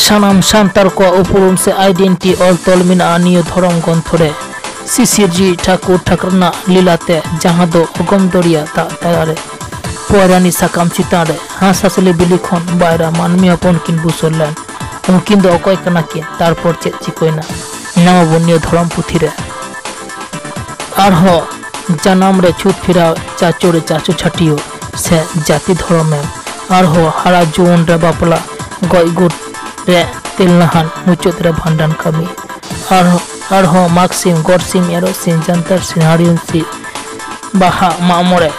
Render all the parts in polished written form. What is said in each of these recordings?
सानाम सान्तार को उपरुम से आइडेंटिटी और तोल मेना नियो धरम ग्रंथरे शिशिरजी ठाकुर ठाकुरना लीलाते जहां दो अगम दरिया तारे पौरानी साकाम चितान रे हांसहासली बिली खन बायरा मानमी हपन किन बुसरलेन उनकिन दो अकय कना किन तारपर चेद चिकोयना नामाबो नियो धरम पुथि रे आरहो जनाम रे छुत फिरा चाचो रे चाचो छाटियो से जाति धर्म आरहो हारा जुवन रे बापला गय गुट रे तिलनाहान मुचुत रे भांडान कमी आरहो मागसिम गरसिम एरोसिम जानतार सिम हारियन सि बाहा मामरे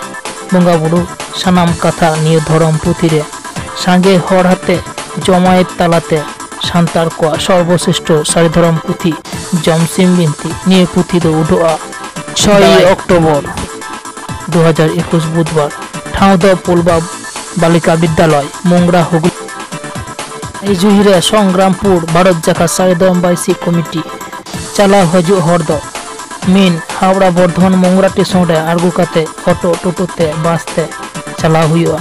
बंगा बुरु सानाम कथा नियो धर्म पुथि रे सांगे हर हाते जमायत तालाते सान्तार को सर्वश्रेष्ठ सारी धर्म पुथि जमसिम बिनती नियो पुथि दो उडोआ 6 अक्टोबर 2021 बुधवार ठाव दो पुलबा बालिका विद्यालय मोंगरा हुगली जुहिरे संग्रामपुर भारत जाका सारेदम बाईसी कमिटी चला हजू हर दो मेन हावड़ा बर्धमान मोंगरा स्टेशन रे आरगू काते ऑटो टोटो ते बास ते चला हुआ।